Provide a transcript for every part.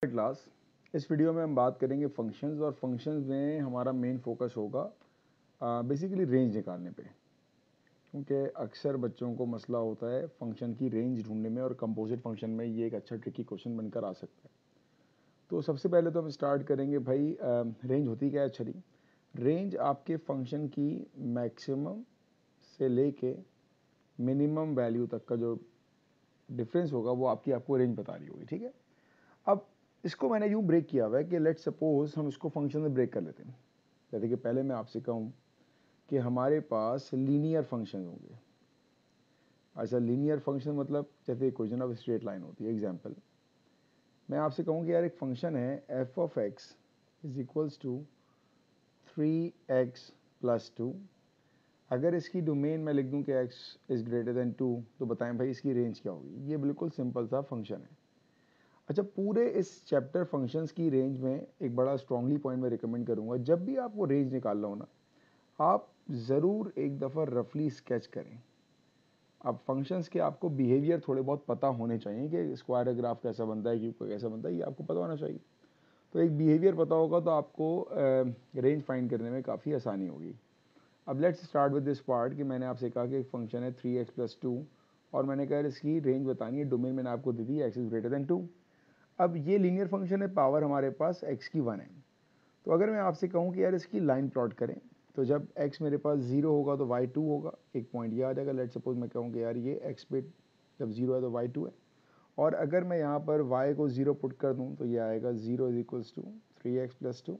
Class. इस video में हम बात करेंगे फंक्शंस और फंक्शंस में हमारा मेन फोकस होगा बेसिकली रेंज निकालने पे, क्योंकि अक्सर बच्चों को मसला होता है फंक्शन की रेंज ढूंढने में और कंपोजिट फंक्शन में ये एक अच्छा ट्रिकी क्वेश्चन बनकर आ सकता है। तो सबसे पहले तो हम स्टार्ट करेंगे भाई, रेंज होती क्या है। अच्छी रेंज आपके फंक्शन की मैक्सिमम से लेके मिनिमम वैल्यू तक का जो डिफरेंस होगा वो आपको रेंज बता रही होगी। ठीक है, अब इसको मैंने यूँ ब्रेक किया हुआ है कि लेट सपोज हम इसको फंक्शन में ब्रेक कर लेते हैं। जैसे कि पहले मैं आपसे कहूँ कि हमारे पास लीनियर फंक्शन होंगे। अच्छा, लीनियर फंक्शन मतलब जैसे इक्वेशन ऑफ स्ट्रेट लाइन होती है। एग्जांपल, मैं आपसे कहूँ कि यार एक फंक्शन है f of x is equals to 3x plus 2। अगर इसकी डोमेन में लिख दूँ कि x इज़ ग्रेटर देन 2, तो बताएं भाई इसकी रेंज क्या होगी। ये बिल्कुल सिंपल सा फंक्शन है। अच्छा, पूरे इस चैप्टर फंक्शंस की रेंज में एक बड़ा स्ट्रांगली पॉइंट मैं रिकमेंड करूंगा, जब भी आपको रेंज निकालना हो ना, आप ज़रूर एक दफ़ा रफली स्केच करें। अब फंक्शंस के आपको बिहेवियर थोड़े बहुत पता होने चाहिए कि स्क्वायर ग्राफ कैसा बनता है, क्यूब कैसा बनता है, ये आपको पता होना चाहिए। तो एक बिहेवियर पता होगा तो आपको रेंज फाइंड करने में काफ़ी आसानी होगी। अब let's start with this part कि मैंने आपसे कहा कि एक फंक्शन है 3x प्लस 2 और मैंने कहा इसकी रेंज बतानी है। डोमेन मैंने आपको दी थी एक्स इज ग्रेटर देन 2। अब ये लीनियर फंक्शन है, पावर हमारे पास x की 1 है। तो अगर मैं आपसे कहूँ कि यार इसकी लाइन प्लॉट करें, तो जब x मेरे पास 0 होगा तो y 2 होगा। एक पॉइंट ये आ जाएगा। लेट सपोज मैं कहूँ कि यार ये x पे जब 0 है तो y 2 है। और अगर मैं यहाँ पर y को 0 पुट कर दूँ तो ये आएगा 0 is equals to 3x plus 2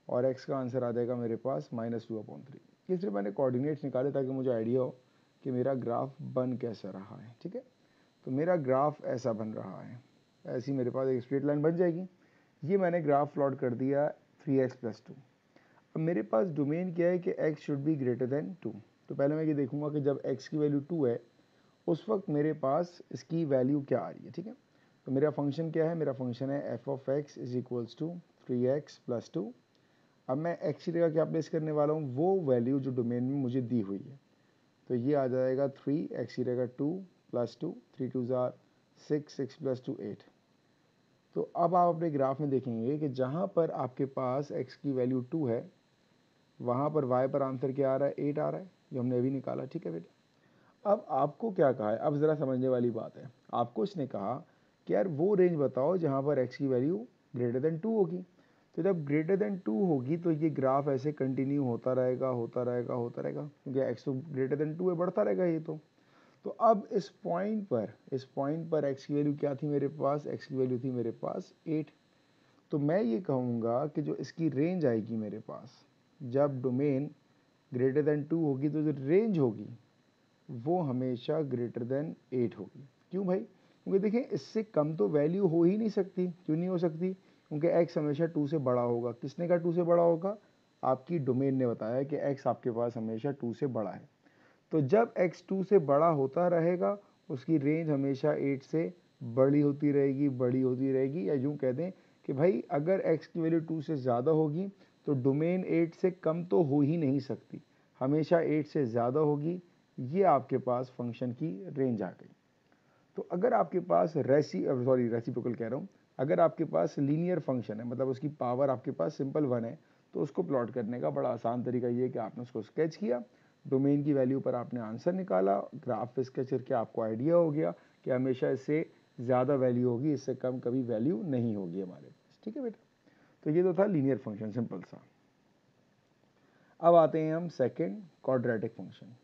और x का आंसर आ जाएगा मेरे पास -2/3। ये सिर्फ मैंने कोऑर्डिनेट्स निकाले ताकि मुझे आइडिया हो कि मेरा ग्राफ बन कैसा रहा है। ठीक है, तो मेरा ग्राफ ऐसा बन रहा है, ऐसी मेरे पास एक स्ट्रेट लाइन बन जाएगी। ये मैंने ग्राफ प्लॉट कर दिया 3x प्लस 2। अब मेरे पास डोमेन क्या है कि x should be greater than 2। तो पहले मैं ये देखूंगा कि जब x की वैल्यू 2 है उस वक्त मेरे पास इसकी वैल्यू क्या आ रही है। ठीक है, तो मेरा फंक्शन क्या है, मेरा फंक्शन है f of x is equals to 3x plus 2। अब मैं x की जगह क्या प्लेस करने वाला हूँ, वो वैल्यू जो डोमेन में मुझे दी हुई है। तो ये आ जाएगा 3x की जगह 2 प्लस 2, 3 2 ज़ार 6, 6 प्लस 2 8। तो अब आप अपने ग्राफ में देखेंगे कि जहाँ पर आपके पास x की वैल्यू 2 है वहाँ पर y पर आंसर क्या आ रहा है, 8 आ रहा है, जो हमने अभी निकाला। ठीक है बेटा, अब आपको क्या कहा है, अब ज़रा समझने वाली बात है। आपको इसने कहा कि यार वो रेंज बताओ जहाँ पर x की वैल्यू ग्रेटर देन 2 होगी। तो जब ग्रेटर देन 2 होगी तो ये ग्राफ ऐसे कंटिन्यू होता रहेगा होता रहेगा होता रहेगा, क्योंकि x तो ग्रेटर देन 2 है, बढ़ता रहेगा ये। तो अब इस पॉइंट पर x की वैल्यू क्या थी मेरे पास, x की वैल्यू थी मेरे पास 8। तो मैं ये कहूँगा कि जो इसकी रेंज आएगी मेरे पास, जब डोमेन ग्रेटर देन 2 होगी तो जो रेंज होगी वो हमेशा ग्रेटर देन 8 होगी। क्यों भाई, क्योंकि देखिए इससे कम तो वैल्यू हो ही नहीं सकती। क्यों नहीं हो सकती, क्योंकि x हमेशा 2 से बड़ा होगा। किसने कहा 2 से बड़ा होगा, आपकी डोमेन ने बताया कि x आपके पास हमेशा 2 से बड़ा है। तो जब x 2 से बड़ा होता रहेगा उसकी रेंज हमेशा 8 से बड़ी होती रहेगी, बड़ी होती रहेगी। या यूँ कह दें कि भाई अगर x की वैल्यू 2 से ज़्यादा होगी तो डोमेन 8 से कम तो हो ही नहीं सकती, हमेशा 8 से ज़्यादा होगी। ये आपके पास फंक्शन की रेंज आ गई। तो अगर आपके पास रेसिप्रोकल कह रहा हूँ, अगर आपके पास लीनियर फंक्शन है, मतलब उसकी पावर आपके पास सिंपल 1 है, तो उसको प्लॉट करने का बड़ा आसान तरीका ये है कि आपने उसको स्केच किया, डोमेन की वैल्यू पर आपने आंसर निकाला, ग्राफ पे स्केच करके आपको आइडिया हो गया कि हमेशा इससे ज़्यादा वैल्यू होगी, इससे कम कभी वैल्यू नहीं होगी हमारे पास। ठीक है बेटा, तो ये तो था लीनियर फंक्शन, सिंपल सा। अब आते हैं हम सेकेंड, क्वाड्रेटिक फंक्शन।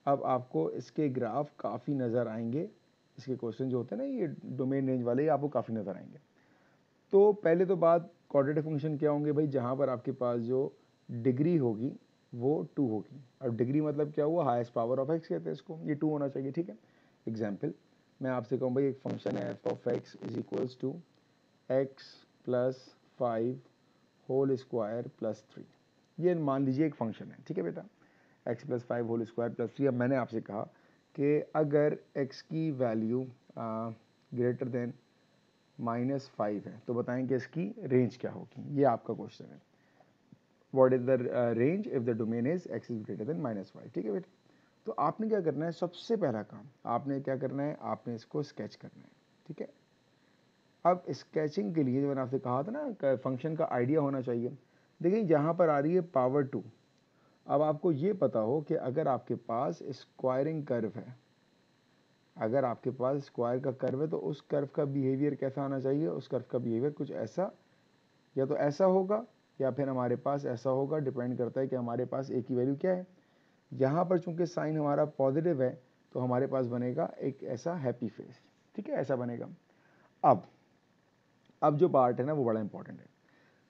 अब आपको इसके ग्राफ काफ़ी नज़र आएंगे, इसके क्वेश्चन जो होते हैं ना ये डोमेन रेंज वाले, आपको काफ़ी नज़र आएंगे। तो पहले तो बात, क्वाड्रेटिक फंक्शन क्या होंगे भाई, जहाँ पर आपके पास जो डिग्री होगी वो 2 होगी। और डिग्री मतलब क्या हुआ, हाईएस्ट पावर ऑफ एक्स कहते हैं इसको, ये 2 होना चाहिए। ठीक है, एग्जाम्पल मैं आपसे कहूँ भाई एक फंक्शन है f of x is equals to x plus 5 whole square plus 3। ये मान लीजिए एक फंक्शन है। ठीक है बेटा, x plus 5 whole square plus 3। अब मैंने आपसे कहा कि अगर x की वैल्यू ग्रेटर देन -5 है तो बताएं कि इसकी रेंज क्या होगी। ये आपका क्वेश्चन है, what is the range if the domain is x is greater than -5। ठीक है बेटा, तो आपने क्या करना है, सबसे पहला काम आपने क्या करना है, आपने इसको स्केच करना है। ठीक है, अब स्केचिंग के लिए जो मैंने आपसे कहा था ना, फंक्शन का आइडिया होना चाहिए। देखिए यहाँ पर आ रही है पावर 2। अब आपको ये पता हो कि अगर आपके पास स्क्वायरिंग कर्व है, अगर आपके पास स्क्वायर का कर्व है तो उस कर्व का बिहेवियर कैसा आना चाहिए, उस कर्व का बिहेवियर कुछ ऐसा, या तो ऐसा होगा या फिर हमारे पास ऐसा होगा, डिपेंड करता है कि हमारे पास ए की वैल्यू क्या है। यहाँ पर चूंकि साइन हमारा पॉजिटिव है तो हमारे पास बनेगा एक ऐसा हैप्पी फेस, ठीक है, ऐसा बनेगा। अब जो पार्ट है ना वो बड़ा इंपॉर्टेंट है।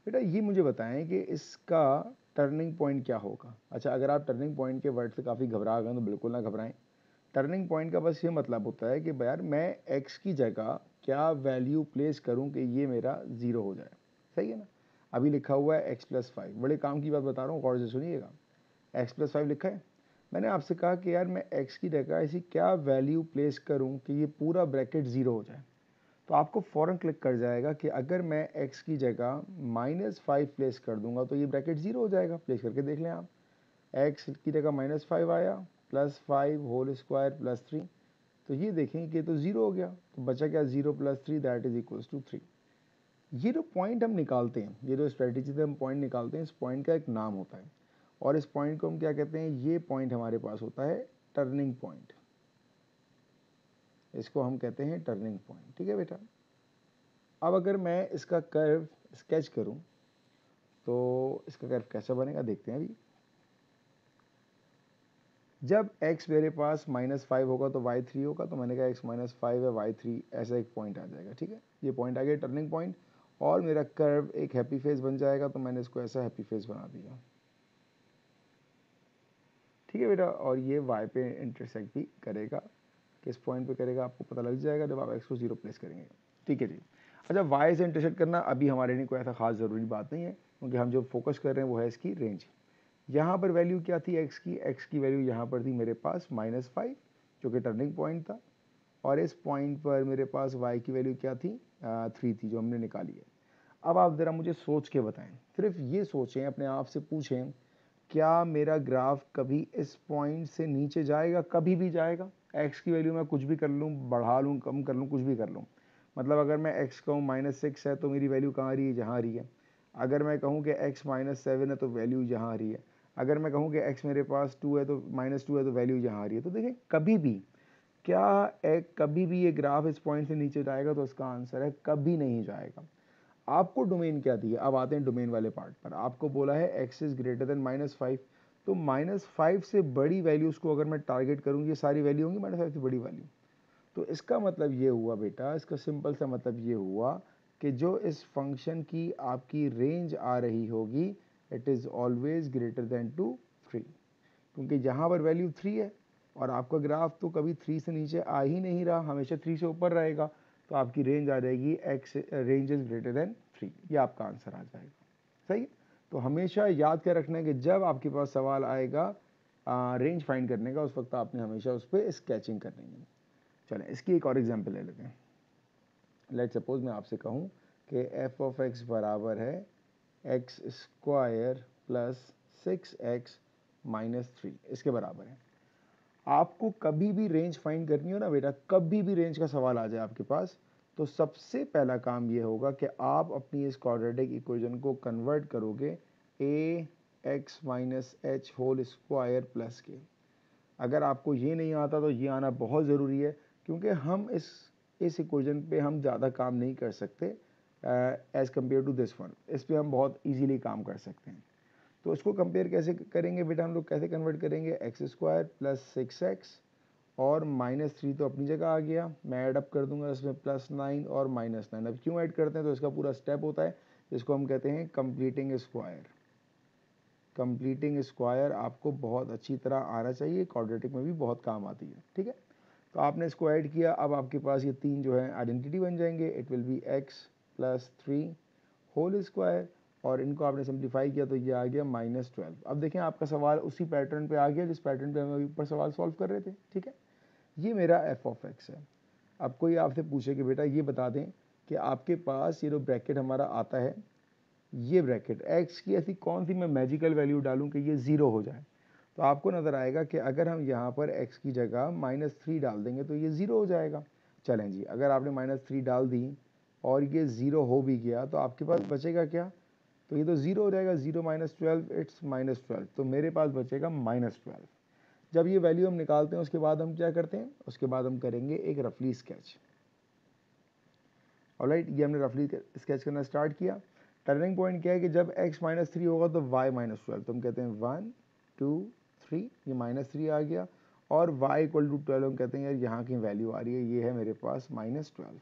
बेटा ये मुझे बताएं कि इसका टर्निंग पॉइंट क्या होगा। अच्छा, अगर आप टर्निंग पॉइंट के वर्ड से काफ़ी घबरा गए तो बिल्कुल ना घबराएं। टर्निंग पॉइंट का बस ये मतलब होता है कि यार मैं x की जगह क्या वैल्यू प्लेस करूं कि ये मेरा 0 हो जाए। सही है ना। अभी लिखा हुआ है x+5, बड़े काम की बात बता रहा हूँ, गौर से सुनिएगा। x+5 लिखा है, मैंने आपसे कहा कि यार मैं x की जगह ऐसी क्या वैल्यू प्लेस करूं कि ये पूरा ब्रैकेट 0 हो जाए। तो आपको फ़ौरन क्लिक कर जाएगा कि अगर मैं x की जगह -5 प्लेस कर दूंगा तो ये ब्रैकेट 0 हो जाएगा। प्लेस करके देख लें आप, x की जगह -5 आया, +5 होल स्क्वायर +3, तो ये देखें कि तो 0 हो गया। तो बचा क्या, 0 + 3 दैट इज इक्वल्स टू 3। ये जो पॉइंट हम निकालते हैं, ये जो स्ट्रेटेजी से हम पॉइंट निकालते हैं, इस पॉइंट का एक नाम होता है और इस पॉइंट को हम क्या कहते हैं, ये पॉइंट हमारे पास होता है टर्निंग पॉइंट। इसको हम कहते हैं टर्निंग पॉइंट, ठीक है बेटा। अब अगर मैं इसका कर्व स्केच करूं तो इसका कर्व कैसा बनेगा देखते हैं। अभी जब x मेरे पास -5 होगा तो y3 होगा, तो मैंने कहा x -5 है y3, ऐसा एक पॉइंट आ जाएगा, ठीक है। ये पॉइंट आ गया टर्निंग पॉइंट और मेरा कर्व एक हैप्पी फेस बन जाएगा, तो मैंने इसको ऐसा हैप्पी फेस बना दिया, ठीक है बेटा। और ये y पे इंटरसेक्ट भी करेगा, किस पॉइंट पे करेगा आपको पता लग जाएगा जब आप x को 0 प्लेस करेंगे, ठीक है जी। अच्छा, y से इंटरसेक्ट करना अभी हमारे लिए कोई ऐसा खास ज़रूरी बात नहीं है, क्योंकि हम जो फोकस कर रहे हैं वो है इसकी रेंज। यहाँ पर वैल्यू क्या थी x की वैल्यू यहाँ पर थी मेरे पास -5 जो कि टर्निंग पॉइंट था, और इस पॉइंट पर मेरे पास y की वैल्यू क्या थी, 3 थी, जो हमने निकाली है। अब आप ज़रा मुझे सोच के बताएं, सिर्फ ये सोचें, अपने आप से पूछें, क्या मेरा ग्राफ कभी इस पॉइंट से नीचे जाएगा, कभी भी जाएगा। x की वैल्यू मैं कुछ भी कर लूँ, बढ़ा लूँ, कम कर लूँ, कुछ भी कर लूँ। मतलब अगर मैं x कहूँ -6 है तो मेरी वैल्यू कहाँ आ रही है, जहाँ आ रही है। अगर मैं कहूँ कि x -7 है तो वैल्यू यहाँ आ रही है। अगर मैं कहूँ कि x मेरे पास 2 है तो -2 है तो वैल्यू यहाँ आ रही है। तो देखें कभी भी, क्या एक कभी भी ये ग्राफ इस पॉइंट से नीचे जाएगा, तो इसका आंसर है कभी नहीं जाएगा। आपको डोमेन क्या दी है, अब आते हैं डोमेन वाले पार्ट पर। आपको बोला है x इज ग्रेटर देन -5, तो -5 से बड़ी वैल्यूज़ को अगर मैं टारगेट करूँ, ये सारी वैल्यू होंगी -5 से बड़ी वैल्यू। तो इसका मतलब ये हुआ बेटा, इसका सिंपल सा मतलब ये हुआ कि जो इस फंक्शन की आपकी रेंज आ रही होगी, it is always greater than to 3, क्योंकि यहाँ पर वैल्यू 3 है और आपका ग्राफ तो कभी 3 से नीचे आ ही नहीं रहा, हमेशा 3 से ऊपर रहेगा, तो आपकी रेंज आ जाएगी x range is greater than 3, ये आपका आंसर आ जाएगा। सही है। तो हमेशा याद कर रखना है कि जब आपके पास सवाल आएगा रेंज फाइंड करने का, उस वक्त आपने हमेशा उस पर स्केचिंग करनी है। चलें इसकी एक और एग्जांपल ले लेते हैं। लेट सपोज मैं आपसे कहूँ कि f ऑफ x बराबर है x² + 6x - 3, इसके बराबर है। आपको कभी भी रेंज फाइंड करनी हो ना बेटा, कभी भी रेंज का सवाल आ जाए आपके पास, तो सबसे पहला काम ये होगा कि आप अपनी इस क्वाड्रेटिक इक्वेशन को कन्वर्ट करोगे ax - h whole square plus k. अगर आपको ये नहीं आता तो ये आना बहुत ज़रूरी है, क्योंकि हम इस इक्वेशन पे हम ज़्यादा काम नहीं कर सकते as compare to this one. इस पे हम बहुत इजीली काम कर सकते हैं। तो इसको कंपेयर कैसे करेंगे बेटा, हम लोग कैसे कन्वर्ट करेंगे, x² + 6x और -3 तो अपनी जगह आ गया, मैं ऐड अप कर दूंगा इसमें +9 और -9। अब क्यों ऐड करते हैं, तो इसका पूरा स्टेप होता है, जिसको हम कहते हैं कंप्लीटिंग स्क्वायर। कंप्लीटिंग स्क्वायर आपको बहुत अच्छी तरह आना चाहिए, क्वाड्रेटिक में भी बहुत काम आती है, ठीक है। तो आपने इसको ऐड किया, अब आपके पास ये तीन जो है आइडेंटिटी बन जाएंगे, it will be x + 3 whole square, और इनको आपने सिंप्लीफाई किया तो ये आ गया -12। अब देखें आपका सवाल उसी पैटर्न पे आ गया जिस पैटर्न पे हम अभी ऊपर सवाल सॉल्व कर रहे थे, ठीक है। ये मेरा f ऑफ x है। अब कोई आपसे पूछे कि बेटा ये बता दें कि आपके पास ये जो ब्रैकेट हमारा आता है, ये ब्रैकेट x की ऐसी कौन सी मैं मैजिकल वैल्यू डालूं कि ये 0 हो जाए। तो आपको नज़र आएगा कि अगर हम यहाँ पर x की जगह -3 डाल देंगे तो ये 0 हो जाएगा। चलें जी, अगर आपने -3 डाल दी और ये 0 हो भी गया तो आपके पास बचेगा क्या? तो ये तो 0 हो जाएगा, 0 माइनस 12 इट्स -12, तो मेरे पास बचेगा -12। जब ये वैल्यू हम निकालते हैं उसके बाद हम क्या करते हैं, उसके बाद हम करेंगे एक रफली स्केच। ऑलराइट, ये हमने रफली स्केच करना स्टार्ट किया। टर्निंग पॉइंट क्या है कि जब x -3 होगा तो y -12, तो हम कहते हैं 1 2 3, ये -3 आ गया, और y इक्वल टू 12 हम कहते हैं यार यहाँ की वैल्यू आ रही है, ये है मेरे पास -12।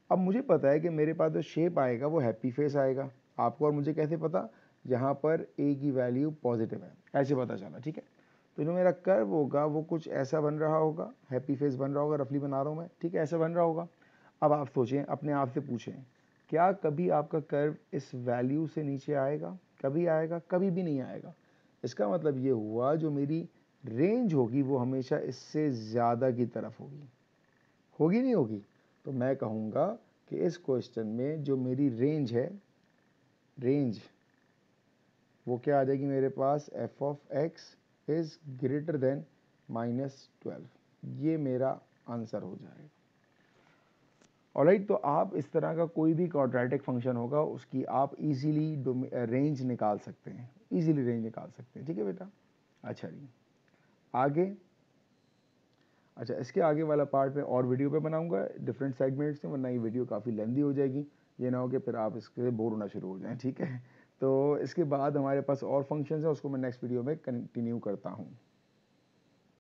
अब मुझे पता है कि मेरे पास जो शेप आएगा वो हैप्पी फेस आएगा। आपको और मुझे कैसे पता? यहाँ पर a की वैल्यू पॉजिटिव है, ऐसे पता चला, ठीक है। तो जो मेरा कर्व होगा वो कुछ ऐसा बन रहा होगा, हैप्पी फेस बन रहा होगा, रफली बना रहा हूँ मैं, ठीक है, ऐसा बन रहा होगा। अब आप सोचें, अपने आप से पूछें, क्या कभी आपका कर्व इस वैल्यू से नीचे आएगा? कभी आएगा? कभी भी नहीं आएगा। इसका मतलब ये हुआ जो मेरी रेंज होगी वो हमेशा इससे ज़्यादा की तरफ होगी। होगी नहीं होगी? तो मैं कहूँगा कि इस क्वेश्चन में जो मेरी रेंज है, रेंज वो क्या आ जाएगी मेरे पास, f of x is greater than -12। ये मेरा आंसर हो जाएगा। ऑलराइट, तो आप इस तरह का कोई भी क्वाड्रेटिक फंक्शन होगा उसकी आप इजीली रेंज निकाल सकते हैं, इजीली रेंज निकाल सकते हैं, ठीक है बेटा। अच्छा जी, आगे। अच्छा, इसके आगे वाला पार्ट मैं और वीडियो पे बनाऊंगा डिफरेंट सेगमेंट्स में, वरना ये वीडियो काफ़ी लेंदी हो जाएगी, ये ना हो कि फिर आप इसके बोर होना शुरू हो जाएं, ठीक है। तो इसके बाद हमारे पास और फंक्शंस हैं, उसको मैं नेक्स्ट वीडियो में कंटिन्यू करता हूँ।